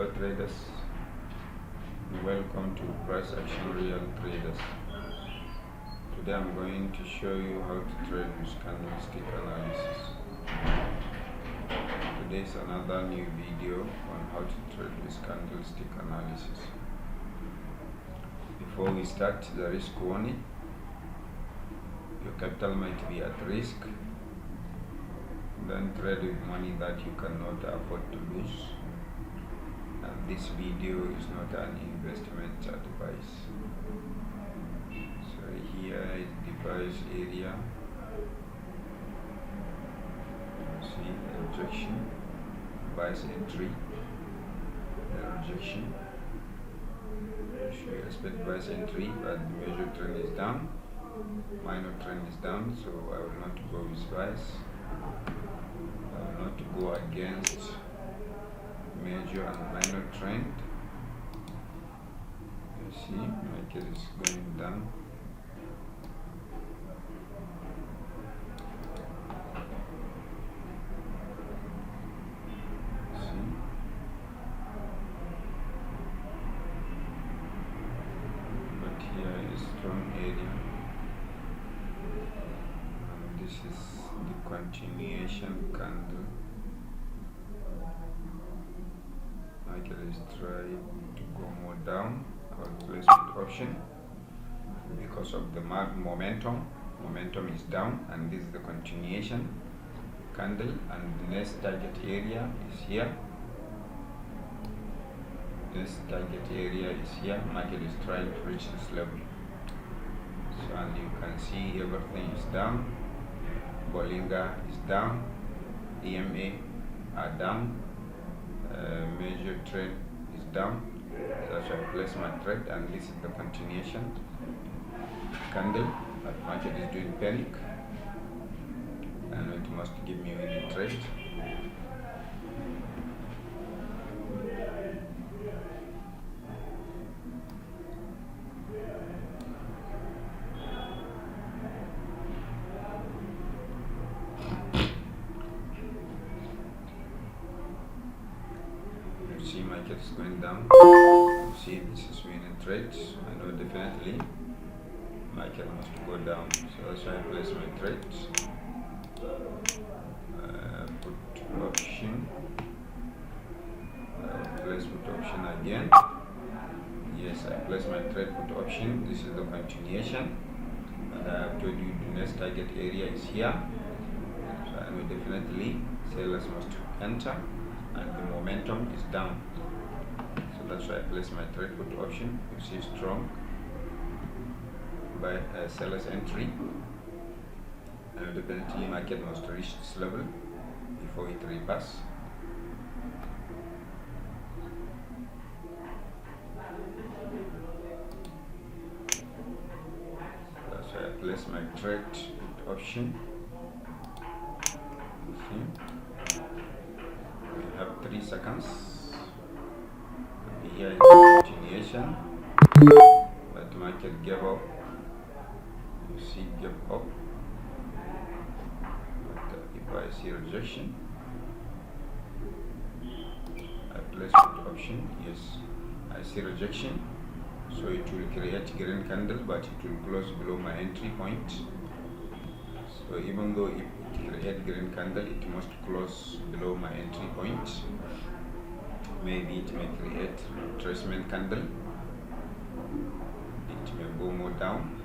Hello traders, and welcome to Price Action Real Traders. Today I'm going to show you how to trade with candlestick analysis. Today is another new video on how to trade with candlestick analysis. Before we start, the risk warning. Your capital might be at risk. Don't trade with money that you cannot afford to lose. And this video is not an investment advice. So here is the price area. See the rejection, price entry, the rejection. So you expect price entry, but the major trend is down, minor trend is down, so I will not go with price. I will not go against major and minor trend. You see, market is going down. See, but here is strong area, and this is the continuation candle. Market is trying to go more down. I will place put option because of the momentum. Momentum is down, and this is the continuation candle, and the next target area is here. This target area is here. Market is trying to reach this level. So, and you can see everything is down. Bollinger is down. EMA are down. Major trend is down, so I shall place my trade, and this is the continuation candle. But market is doing panic, and it must give me any trade. See, market is going down. See, this is winning trades. I know definitely market must go down, so that's why I place my trades. Put option. Place put option again. Yes, I place my trade put option. This is the continuation, and I have told you the next target area is here. So I know definitely sellers must enter, and the momentum is down, so that's why I place my trade put option. You see strong by seller's entry, and definitely market must reach this level before it reverses. That's why I place my trade put option. You see, we have 3 seconds. Here is the continuation, but market gave up. You see, gave up. But if I see rejection, I place put option. Yes, I see rejection, so it will create green candle, but it will close below my entry point. So even though if it creates green candle, it must close below my entry point. Maybe it may create retracement candle. It may go more down.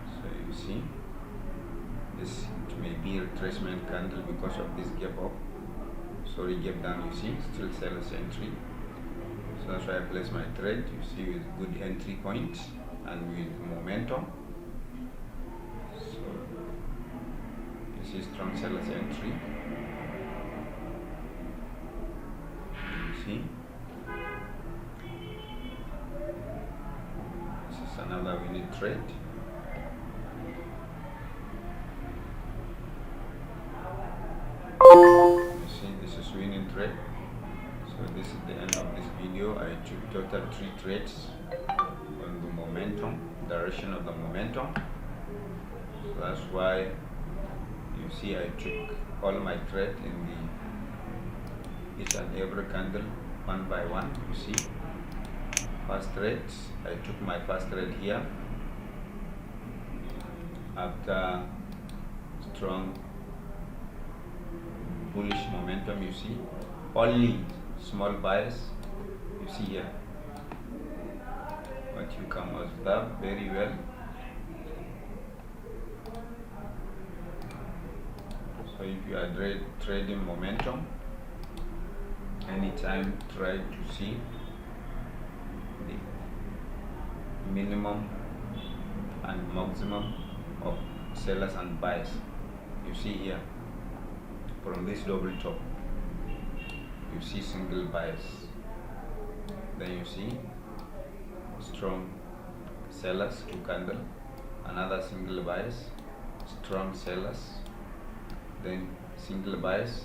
So you see, this it may be retracement candle because of this gap up. Sorry, gap down. You see, still seller's entry. So that's why I place my trade. You see, with good entry point and with momentum. So you see strong seller's entry. You see, this is another winning trade. You see, this is winning trade. So this is the end of this video. I took total 3 trades on the momentum, direction of the momentum. So that's why you see I took all my trade in the each and every candle one by one. You see, first trade, I took my first trade here after strong bullish momentum. You see, only small bias. You see here what you can observe very well. So if you are trading momentum, anytime try to see the minimum and maximum of sellers and buyers. You see here from this double top, you see single buyers, then you see strong sellers, 2 candle, another single buyers, strong sellers, then single buyers,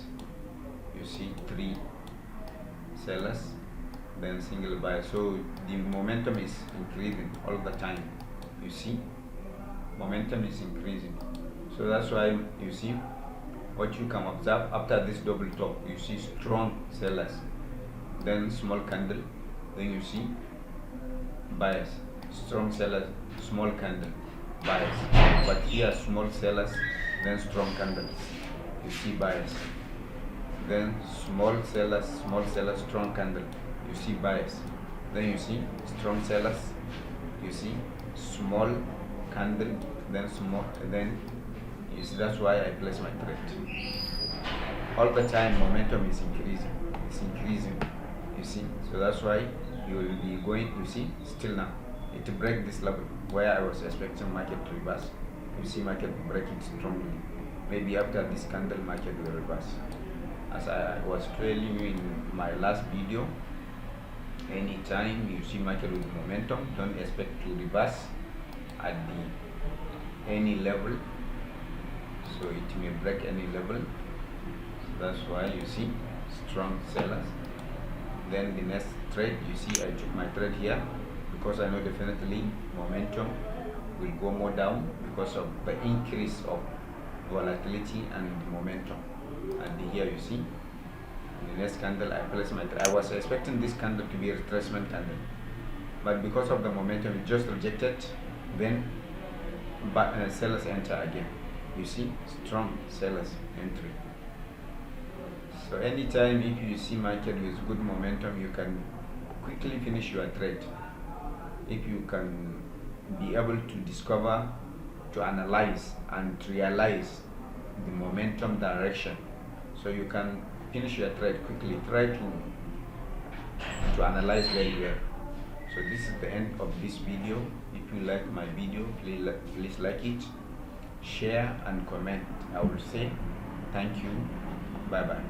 you see 3 sellers, then single buyers. So the momentum is increasing all the time. You see, momentum is increasing. So that's why you see what you can observe after this double top. You see strong sellers, then small candle, then you see buyers, strong sellers, small candle, buyers. But here small sellers, then strong candles, you see buyers, then small sellers, strong candle, you see buyers, then you see strong sellers, you see small candle, then small, then you see. That's why I place my trade. All the time momentum is increasing, you see. So that's why you will be going, you see, still now it break this level where I was expecting market to reverse. You see market breaking strongly. Maybe after this candle market will reverse. As I was telling you in my last video, anytime you see market with momentum, don't expect to reverse at any level. So it may break any level. So that's why you see strong sellers. Then the next trade, you see I took my trade here because I know definitely momentum will go more down because of the increase of volatility and the momentum. And here you see in the next candle I placed my trade. I was expecting this candle to be a retracement candle, but because of the momentum it just rejected. Then sellers enter again. You see strong sellers entry. So anytime if you see market with good momentum, you can quickly finish your trade if you can be able to discover, to analyze and realize the momentum direction. So you can finish your trade quickly. Try to analyze very well. So this is the end of this video. If you like my video, please like it, share and comment. I will say thank you. Bye bye.